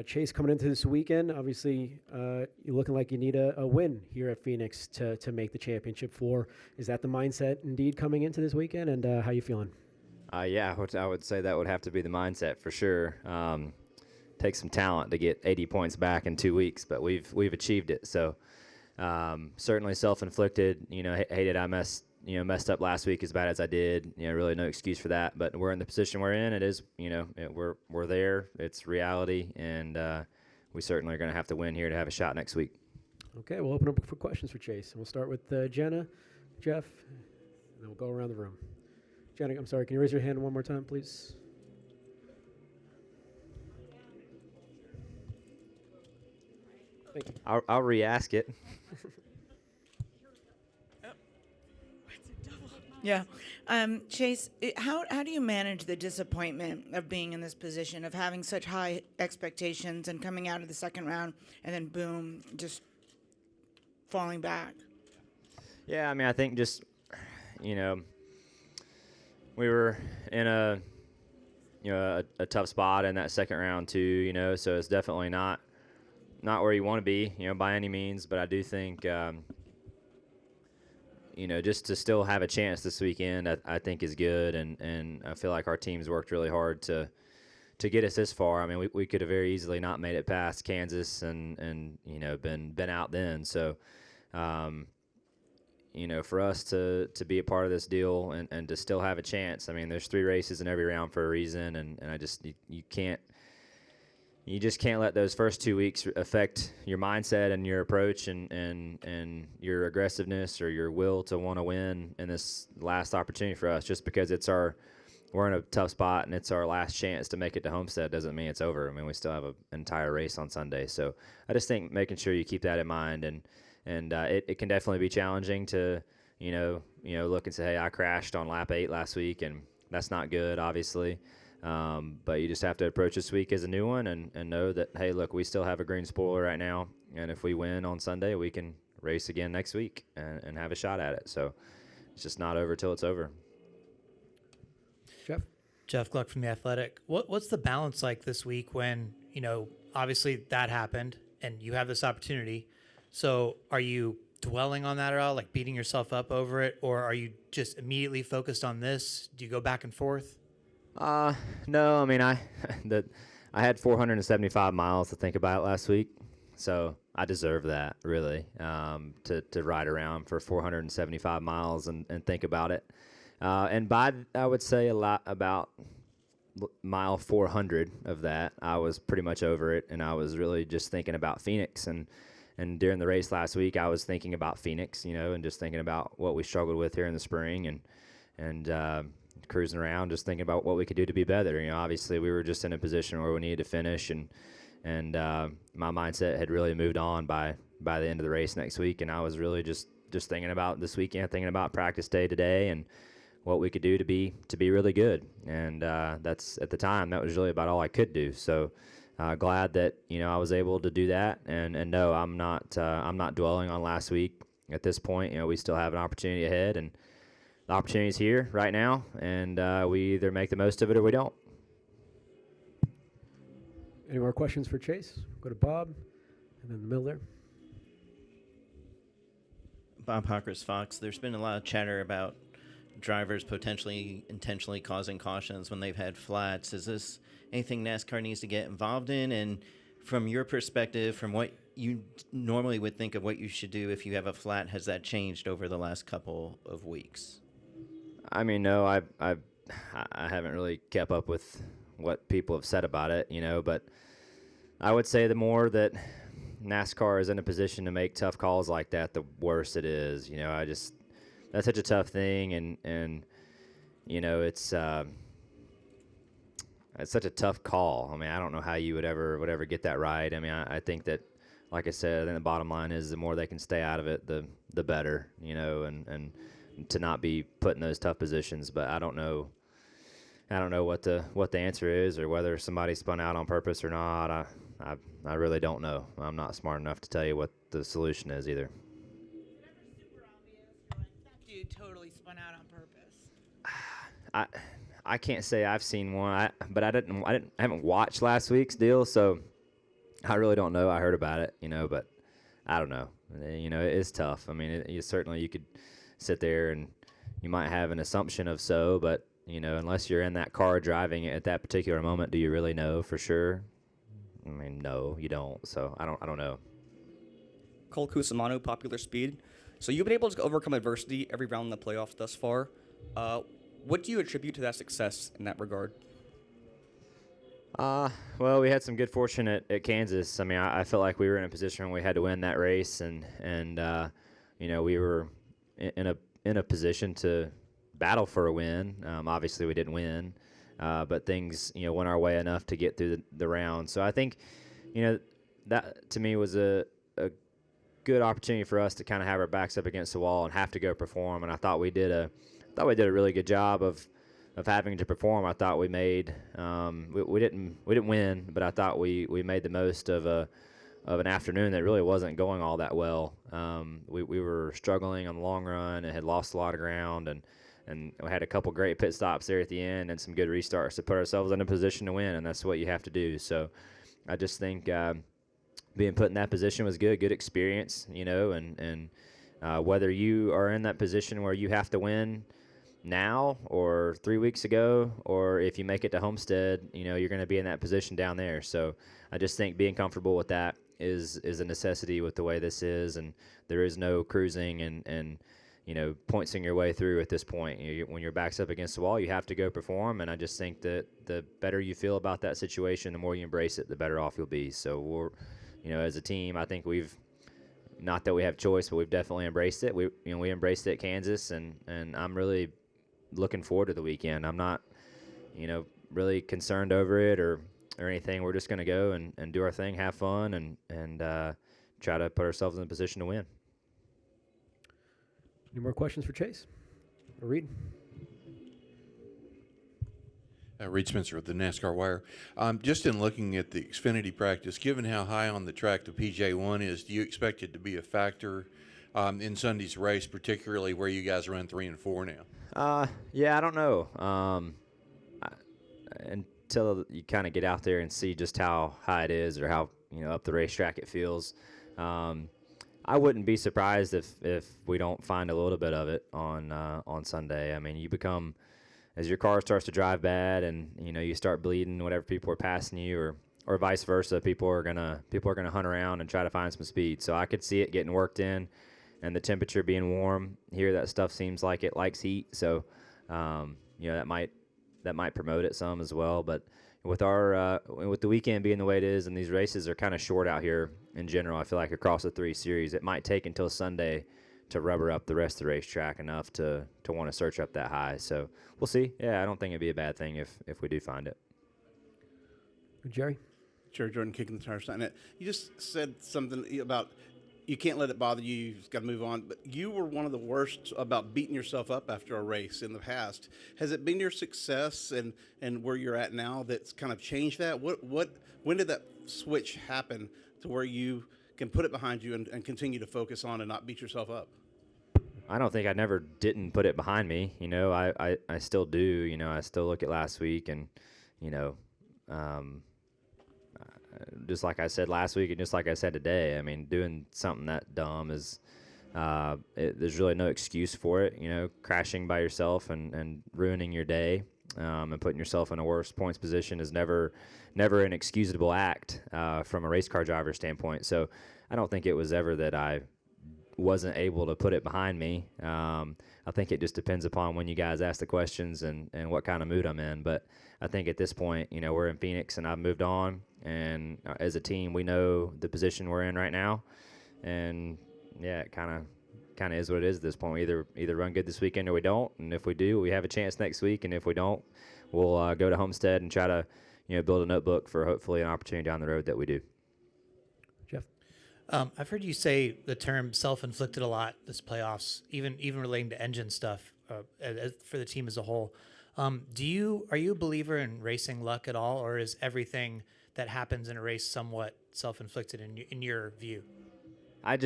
Chase, coming into this weekend, obviously you're looking like you need a win here at Phoenix to make the championship floor. Is that the mindset indeed coming into this weekend, and how you feeling? Yeah, I would say that would have to be the mindset for sure. Takes some talent to get 80 points back in 2 weeks, but we've achieved it. So certainly self-inflicted. Hated I messed up last week as bad as I did. Really no excuse for that. But we're in the position we're in. It is, we're there. It's reality, and we certainly are going to have to win here to have a shot next week. Okay, we'll open up for questions for Chase. And we'll start with Jenna, Jeff, and then we'll go around the room. Jenna, I'm sorry, can you raise your hand one more time, please? Thank you. I'll re-ask it. Yeah. Chase, how do you manage the disappointment of being in this position, of having such high expectations and coming out of the second round and then boom, just falling back? Yeah, I think just, we were in a tough spot in that second round too, so it's definitely not where you want to be, by any means. But I do think, just to still have a chance this weekend, I think is good. And I feel like our team's worked really hard to get us this far. We could have very easily not made it past Kansas and been out then. So, for us to be a part of this deal and to still have a chance. There's 3 races in every round for a reason, and I just you just can't let those first 2 weeks affect your mindset and your approach and your aggressiveness or your will to want to win in this last opportunity for us. Just because we're in a tough spot and it's our last chance to make it to Homestead doesn't mean it's over. We still have an entire race on Sunday. So I just think making sure you keep that in mind, and it can definitely be challenging to, look and say, hey, I crashed on lap 8 last week, and that's not good, obviously. But you just have to approach this week as a new one and know that, hey, look, we still have a green spoiler right now, and if we win on Sunday, we can race again next week and have a shot at it. So it's just not over till it's over. Jeff Gluck from The Athletic. What's the balance like this week when, obviously that happened and you have this opportunity? So are you dwelling on that at all, like beating yourself up over it, or are you just immediately focused on this? Do you go back and forth? No, I had 475 miles to think about last week, so I deserve that, really, to ride around for 475 miles and think about it. And I would say about mile 400 of that, I was pretty much over it, and I was really just thinking about Phoenix. And during the race last week, I was thinking about Phoenix, and just thinking about what we struggled with here in the spring, and cruising around, just thinking about what we could do to be better. Obviously we were just in a position where we needed to finish, and my mindset had really moved on by the end of the race next week, and I was really just thinking about this weekend, thinking about practice day today and what we could do to be really good. And that's, at the time, that was really about all I could do. So glad that I was able to do that, and no, I'm not dwelling on last week at this point. We still have an opportunity ahead, and the opportunity's here right now, and we either make the most of it or we don't. Any more questions for Chase? Go to Bob, and then the middle there. Bob Hawkers, Fox. There's been a lot of chatter about drivers potentially intentionally causing cautions when they've had flats. Is this anything NASCAR needs to get involved in? And from your perspective, from what you normally would think of what you should do if you have a flat, has that changed over the last couple of weeks? No, I haven't really kept up with what people have said about it, but I would say the more that NASCAR is in a position to make tough calls like that, the worse it is. That's such a tough thing, and it's such a tough call. I don't know how you would ever get that right. I think that, like I said, I think the bottom line is the more they can stay out of it, the better, and to not be put in those tough positions. But I don't know what the answer is, or whether somebody spun out on purpose or not. I really don't know. I'm not smart enough to tell you what the solution is either. Super obvious, like that dude totally spun out on purpose. I can't say I've seen one, but I haven't watched last week's deal, so I really don't know. I heard about it, but I don't know. It's tough. I mean, certainly you could sit there and you might have an assumption of so, but unless you're in that car driving it at that particular moment, do you really know for sure? I mean, no, you don't. So I don't know. Cole Cusimano, Popular Speed. So you've been able to overcome adversity every round in the playoffs thus far. What do you attribute to that success in that regard? Well, we had some good fortune at Kansas. I mean, I felt like we were in a position where we had to win that race, and we were in a position to battle for a win. Obviously, we didn't win, but things went our way enough to get through the round. So I think that to me was a good opportunity for us to kind of have our backs up against the wall and have to go perform. And I thought we did a really good job of having to perform. I thought we made we didn't win, but I thought we made the most of an afternoon that really wasn't going all that well. We were struggling on the long run and had lost a lot of ground, and we had a couple great pit stops there at the end and some good restarts to put ourselves in a position to win, and that's what you have to do. So I just think being put in that position was good experience, and whether you are in that position where you have to win now or 3 weeks ago, or if you make it to Homestead, you're going to be in that position down there. So I just think being comfortable with that is a necessity with the way this is, and there is no cruising and pointsing your way through at this point. When your back's up against the wall, you have to go perform, and I just think that the better you feel about that situation, the more you embrace it, the better off you'll be. So we're as a team, I think we've, not that we have choice, but we've definitely embraced it. We embraced it at Kansas, and I'm really looking forward to the weekend. I'm not, really concerned over it or anything. We're just going to go and do our thing, have fun, and try to put ourselves in a position to win. Any more questions for Chase or Reed? Reed Spencer with the NASCAR Wire. Just in looking at the Xfinity practice, given how high on the track the PJ1 is, do you expect it to be a factor in Sunday's race, particularly where you guys run 3 and 4 now? Yeah, I don't know. Until you kind of get out there and see just how high it is or how up the racetrack it feels. I wouldn't be surprised if we don't find a little bit of it on Sunday. I mean, you become, as your car starts to drive bad and you start bleeding whatever people are passing you, or vice versa, people are gonna hunt around and try to find some speed. So I could see it getting worked in, and the temperature being warm here, that stuff seems like it likes heat. So that might promote it some as well. But with the weekend being the way it is, and these races are kind of short out here in general, I feel like across the 3 series, it might take until Sunday to rubber up the rest of the racetrack enough to want to search up that high. So we'll see. Yeah, I don't think it'd be a bad thing if we do find it. Jerry? Jerry Jordan, Kicking the Tires Net. You just said something about you can't let it bother you. You've got to move on. But you were one of the worst about beating yourself up after a race in the past. Has it been your success and where you're at now that's kind of changed that? When did that switch happen to where you can put it behind you and continue to focus on and not beat yourself up? I don't think I never didn't put it behind me. I still do. I still look at last week and, just like I said last week and just like I said today, I mean, doing something that dumb is, there's really no excuse for it. Crashing by yourself and ruining your day and putting yourself in a worse points position is never an excusable act from a race car driver standpoint. So I don't think it was ever that I wasn't able to put it behind me. I think it just depends upon when you guys ask the questions and what kind of mood I'm in. But I think at this point, we're in Phoenix and I've moved on. And as a team, we know the position we're in right now. And, yeah, it kind of is what it is at this point. We either run good this weekend or we don't. And if we do, we have a chance next week. And if we don't, we'll go to Homestead and try to, build a notebook for hopefully an opportunity down the road that we do. Jeff? I've heard you say the term self-inflicted a lot this playoffs, even relating to engine stuff for the team as a whole. Are you a believer in racing luck at all, or is everything that happens in a race somewhat self-inflicted in your view? I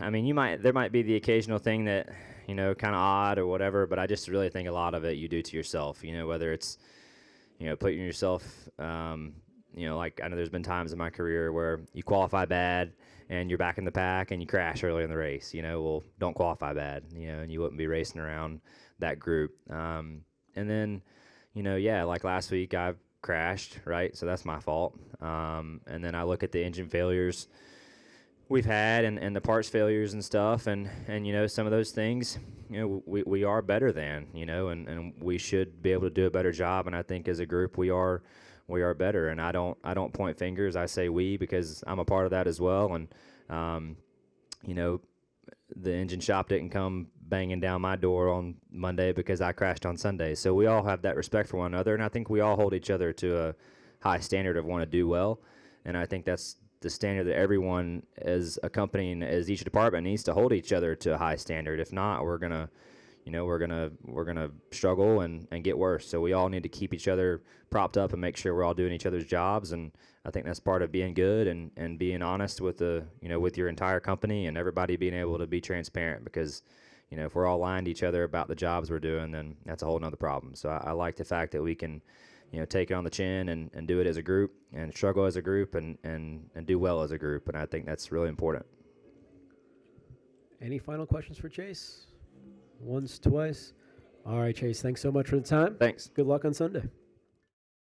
mean, there might be the occasional thing that, kind of odd or whatever, but I just really think a lot of it you do to yourself, whether it's, putting yourself, like I know there's been times in my career where you qualify bad and you're back in the pack and you crash early in the race. Well, don't qualify bad, and you wouldn't be racing around that group. And then, like last week I crashed, right? So that's my fault. And then I look at the engine failures we've had and the parts failures and stuff, and some of those things, we are better than, and we should be able to do a better job. And I think as a group we are better. And I don't point fingers. I say we, because I'm a part of that as well. And the engine shop didn't come banging down my door on Monday because I crashed on Sunday. So we all have that respect for one another, and I think we all hold each other to a high standard of want to do well. And I think that's the standard that everyone as a company and as each department needs to hold each other to a high standard. If not, we're gonna struggle and get worse. So we all need to keep each other propped up and make sure we're all doing each other's jobs. And I think that's part of being good and being honest with with your entire company, and everybody being able to be transparent, because if we're all lying to each other about the jobs we're doing, then that's a whole nother problem. So I like the fact that we can take it on the chin and do it as a group, and struggle as a group, and do well as a group. And I think that's really important. Any final questions for Chase? Once, twice? All right, Chase, thanks so much for the time. Thanks. Good luck on Sunday.